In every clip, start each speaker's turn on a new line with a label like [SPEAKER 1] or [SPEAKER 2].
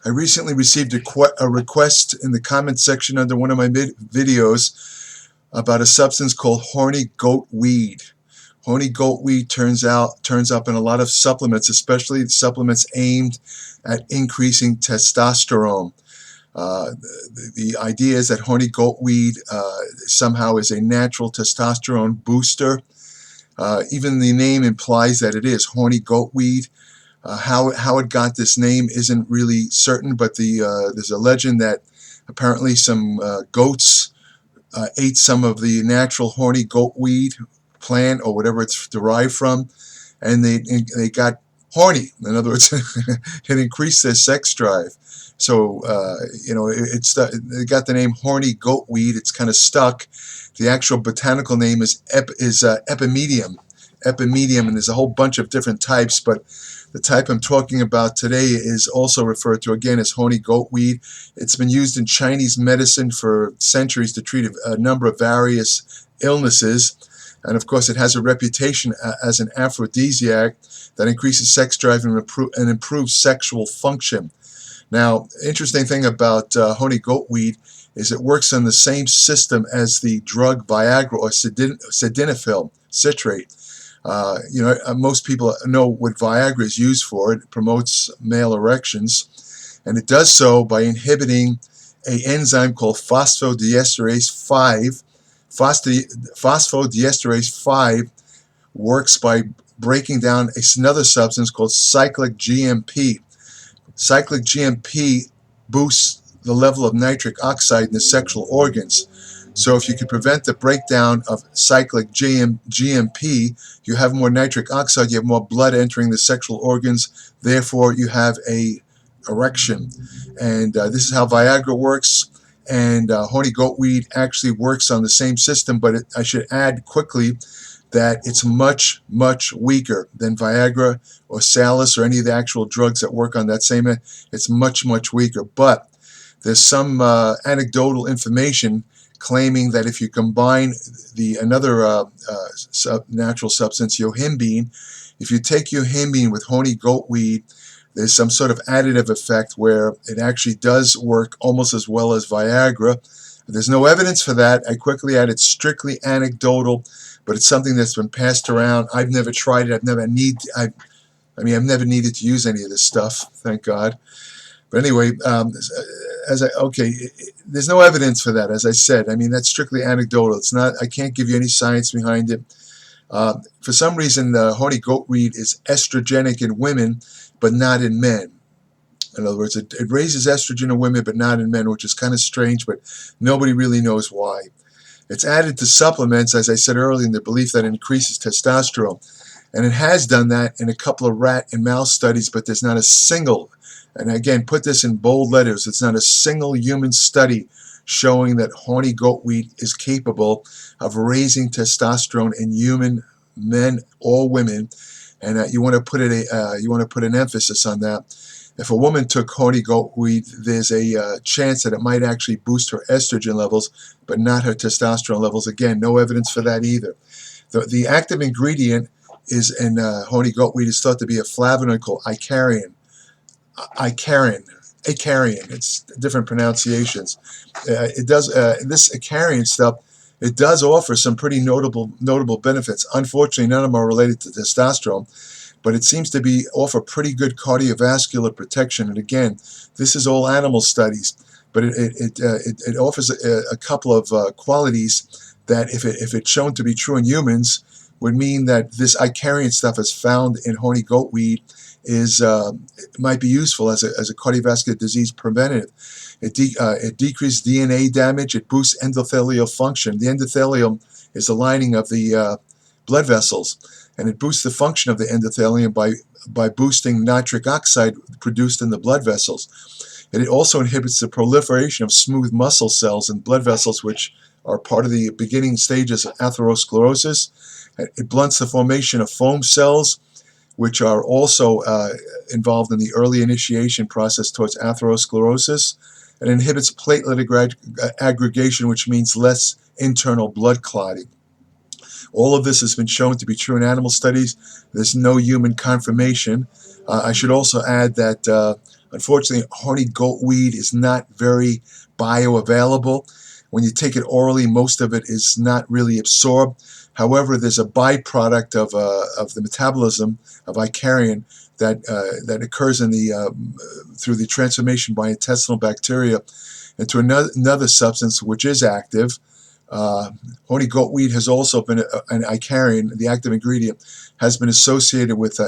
[SPEAKER 1] I recently received a request in the comment section under one of my videos about a substance called Horny Goat Weed. Horny Goat Weed turns up in a lot of supplements, especially supplements aimed at increasing testosterone. The idea is that Horny Goat Weed somehow is a natural testosterone booster. Even the name implies that it is Horny Goat Weed. How it got this name isn't really certain, but there's a legend that apparently some goats ate some of the natural horny goat weed plant or whatever it's derived from, and they got horny. In other words, it increased their sex drive. So they got the name horny goat weed. It's kind of stuck. The actual botanical name is epimedium. Epimedium, and there's a whole bunch of different types, but the type I'm talking about today is also referred to again as horny goat weed. It's been used in Chinese medicine for centuries to treat a number of various illnesses. And of course, it has a reputation as an aphrodisiac that increases sex drive and improves sexual function. Now, interesting thing about horny goat weed is it works on the same system as the drug Viagra or sildenafil citrate. Most people know what Viagra is used for. It promotes male erections, and it does so by inhibiting an enzyme called phosphodiesterase 5. Phosphodiesterase 5 works by breaking down another substance called cyclic GMP. Cyclic GMP boosts the level of nitric oxide in the sexual organs. So if you could prevent the breakdown of cyclic GMP, you have more nitric oxide, you have more blood entering the sexual organs, therefore you have a erection. And this is how Viagra works, and horny goat weed actually works on the same system, but I should add quickly that it's much, much weaker than Viagra or Cialis or any of the actual drugs that work on that same. It's much, much weaker. But there's some anecdotal information claiming that if you combine another natural substance, yohimbine, if you take yohimbine with horny goat weed, there's some sort of additive effect where it actually does work almost as well as Viagra. There's no evidence for that. I quickly add it's strictly anecdotal, but it's something that's been passed around. I've never tried it. I've never needed to use any of this stuff, thank God. But anyway, there's no evidence for that, as I said. I mean, that's strictly anecdotal. It's not. I can't give you any science behind it. For some reason, horny goat weed is estrogenic in women, but not in men. In other words, it raises estrogen in women, but not in men, which is kind of strange, but nobody really knows why. It's added to supplements, as I said earlier, in the belief that it increases testosterone. And it has done that in a couple of rat and mouse studies, but there's not a single, and again, put this in bold letters, it's not a single human study showing that horny goat weed is capable of raising testosterone in human men or women. And you want to put an emphasis on that. If a woman took horny goat weed, there's a chance that it might actually boost her estrogen levels, but not her testosterone levels. Again, no evidence for that either. The active ingredient is in horny goat weed is thought to be a flavonoid called icariin. Icariin. It's different pronunciations. This icariin stuff. It does offer some pretty notable benefits. Unfortunately, none of them are related to testosterone, but it seems to offer pretty good cardiovascular protection. And again, this is all animal studies, but it offers a couple of qualities that, if it's shown to be true in humans, would mean that this icariin stuff is found in horny goat weed it might be useful as a cardiovascular disease preventative. It decreases DNA damage. It boosts endothelial function. The endothelium is the lining of the blood vessels, and it boosts the function of the endothelium by boosting nitric oxide produced in the blood vessels. And it also inhibits the proliferation of smooth muscle cells in blood vessels, which are part of the beginning stages of atherosclerosis. It blunts the formation of foam cells, which are also involved in the early initiation process towards atherosclerosis. It inhibits platelet aggregation, which means less internal blood clotting. All of this has been shown to be true in animal studies. There's no human confirmation. I should also add that Unfortunately, horny goat weed is not very bioavailable. When you take it orally, most of it is not really absorbed. However, there's a byproduct of the metabolism of Icarian that occurs in through the transformation by intestinal bacteria into another substance which is active. Horny goat weed has also been an Icarian, the active ingredient, has been associated with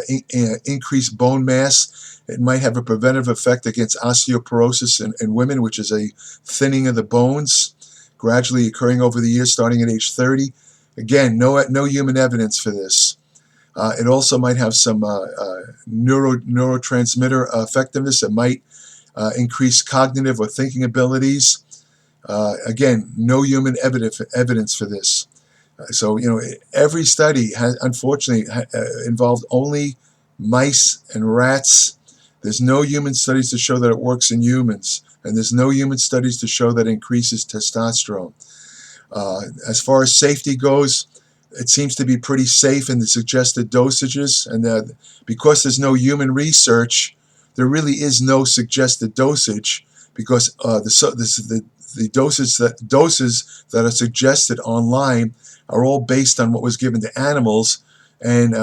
[SPEAKER 1] increased bone mass. It might have a preventive effect against osteoporosis in women, which is a thinning of the bones, gradually occurring over the years, starting at age 30. Again, no human evidence for this. It also might have some neurotransmitter effectiveness. It might increase cognitive or thinking abilities. Again, no human evidence for this. So, every study has, unfortunately, involved only mice and rats. There's no human studies to show that it works in humans, and there's no human studies to show that it increases testosterone. As far as safety goes, it seems to be pretty safe in the suggested dosages, and because there's no human research, there really is no suggested dosage, because the doses that are suggested online are all based on what was given to animals, and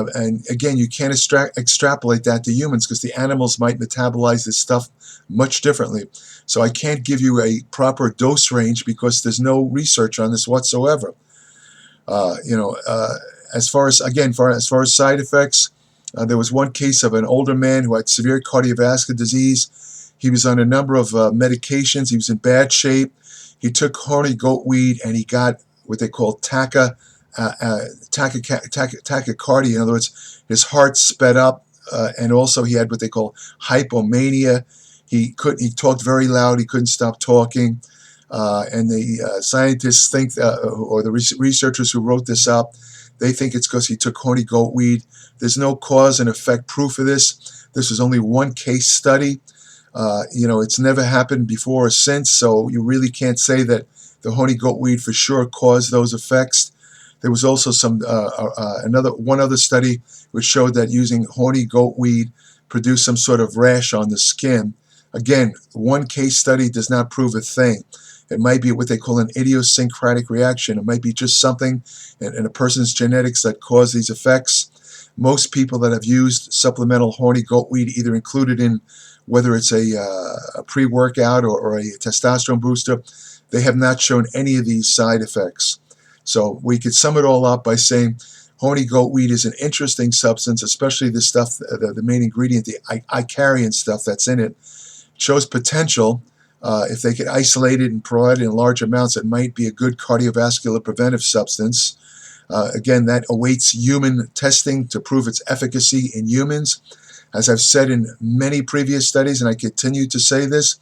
[SPEAKER 1] again, you can't extrapolate that to humans because the animals might metabolize this stuff much differently. So I can't give you a proper dose range because there's no research on this whatsoever. As far as side effects, there was one case of an older man who had severe cardiovascular disease. He was on a number of medications. He was in bad shape. He took horny goat weed and he got what they call tachycardia. In other words, his heart sped up, and also he had what they call hypomania. He talked very loud. He couldn't stop talking. And the scientists think, or the researchers who wrote this up, they think it's because he took horny goat weed. There's no cause and effect proof of this. This was only one case study. It's never happened before or since, so you really can't say that the horny goat weed for sure caused those effects. There was also one other study which showed that using horny goat weed produced some sort of rash on the skin. Again, one case study does not prove a thing. It might be what they call an idiosyncratic reaction. It might be just something in a person's genetics that cause these effects. Most people that have used supplemental horny goat weed, either included in whether it's a pre-workout or a testosterone booster, they have not shown any of these side effects. So we could sum it all up by saying horny goat weed is an interesting substance, especially the stuff, the main ingredient, the Icarian stuff that's in it. Shows potential. If they could isolate it and provide it in large amounts, it might be a good cardiovascular preventive substance. Again, that awaits human testing to prove its efficacy in humans. As I've said in many previous studies, and I continue to say this,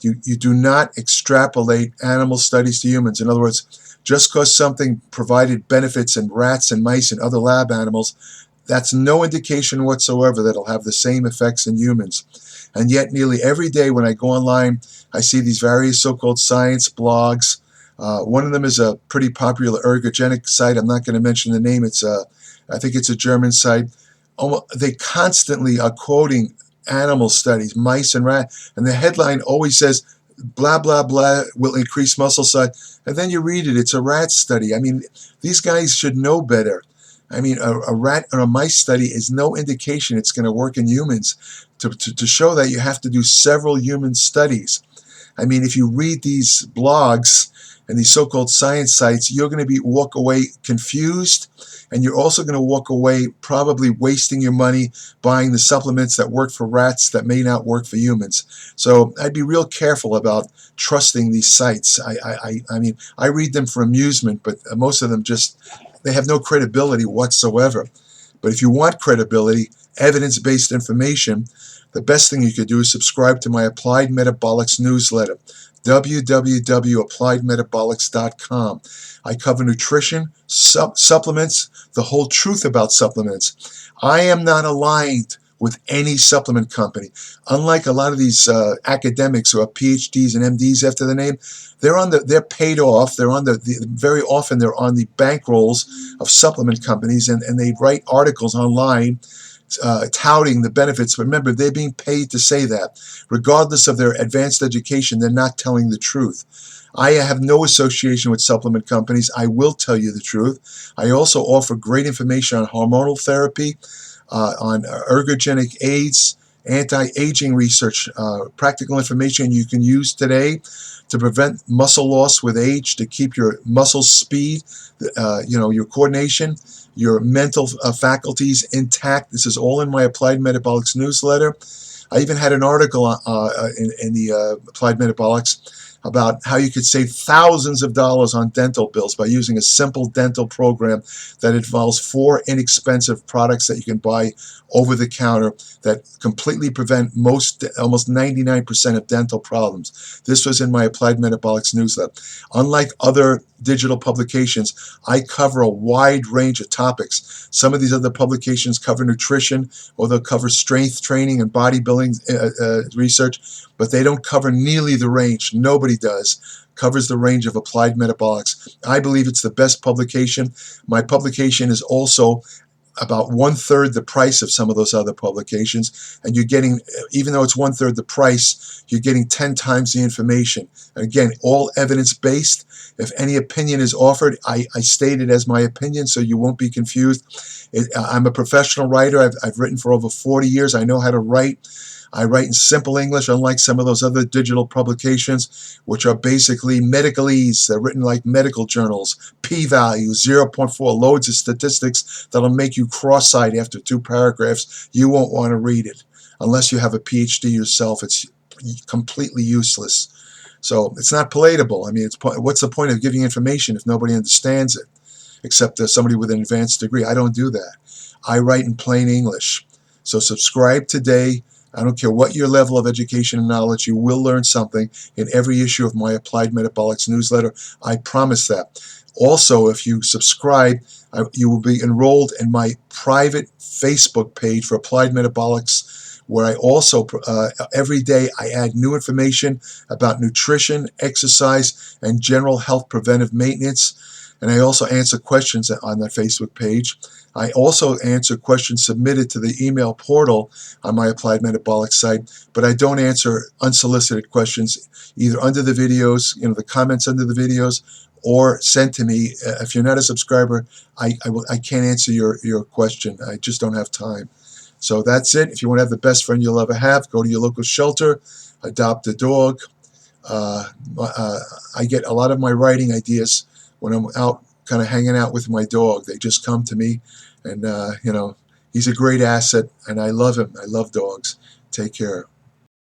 [SPEAKER 1] you do not extrapolate animal studies to humans. In other words, just because something provided benefits in rats and mice and other lab animals, that's no indication whatsoever that it'll have the same effects in humans. And yet nearly every day when I go online, I see these various so-called science blogs. One of them is a pretty popular ergogenic site. I'm not going to mention the name. I think it's a German site. They constantly are quoting animal studies, mice and rats, and the headline always says, blah, blah, blah, will increase muscle size. And then you read it, it's a rat study. I mean, these guys should know better. I mean, a rat or a mice study is no indication it's going to work in humans. To show that, you have to do several human studies. I mean, if you read these blogs and these so-called science sites, you're going to walk away confused, and you're also going to walk away probably wasting your money buying the supplements that work for rats that may not work for humans. So I'd be real careful about trusting these sites. I mean, I read them for amusement, but most of them they have no credibility whatsoever. But if you want credibility, evidence-based information, the best thing you could do is subscribe to my Applied Metabolics newsletter, www.appliedmetabolics.com. I cover nutrition, supplements, the whole truth about supplements. I am not aligned with any supplement company. Unlike a lot of these academics who have PhDs and MDs after the name, they're paid off. They're on very often they're on the bankrolls of supplement companies, and they write articles online touting the benefits. Remember, they're being paid to say that. Regardless of their advanced education, they're not telling the truth. I have no association with supplement companies. I will tell you the truth. I also offer great information on hormonal therapy, on ergogenic aids, anti-aging research, practical information you can use today to prevent muscle loss with age, to keep your muscle speed, your coordination, your mental faculties intact. This is all in my Applied Metabolics newsletter. I even had an article in the Applied Metabolics about how you could save thousands of dollars on dental bills by using a simple dental program that involves 4 inexpensive products that you can buy over the counter that completely prevent almost 99% of dental problems. This was in my Applied Metabolics newsletter. Unlike other digital publications, I cover a wide range of topics. Some of these other publications cover nutrition, or they'll cover strength training and bodybuilding research, but they don't cover nearly the range. Nobody does. Covers the range of Applied Metabolics. I believe it's the best publication. My publication is also about 1/3 the price of some of those other publications, and you're getting, even though it's 1/3 the price, you're getting 10 times the information. And again, all evidence-based. If any opinion is offered, I state it as my opinion, so you won't be confused. I'm a professional writer. I've written for over 40 years. I know how to write. I write in simple English, unlike some of those other digital publications, which are basically medicalese. They're written like medical journals. P-values, 0.4, loads of statistics that'll make you cross-eyed after 2 paragraphs. You won't want to read it. Unless you have a PhD yourself, it's completely useless. So it's not palatable. I mean, what's the point of giving information if nobody understands it, except somebody with an advanced degree? I don't do that. I write in plain English. So subscribe today. I don't care what your level of education and knowledge, you will learn something in every issue of my Applied Metabolics newsletter. I promise that. Also, if you subscribe, you will be enrolled in my private Facebook page for Applied Metabolics, where I also, every day, I add new information about nutrition, exercise, and general health preventive maintenance. And I also answer questions on that Facebook page. I also answer questions submitted to the email portal on my Applied Metabolics site, but I don't answer unsolicited questions either under the videos, the comments under the videos, or sent to me. If you're not a subscriber, I can't answer your question. I just don't have time. So that's it. If you want to have the best friend you'll ever have, go to your local shelter, adopt a dog. I get a lot of my writing ideas when I'm out kind of hanging out with my dog. They just come to me, and he's a great asset, and I love him. I love dogs. Take care.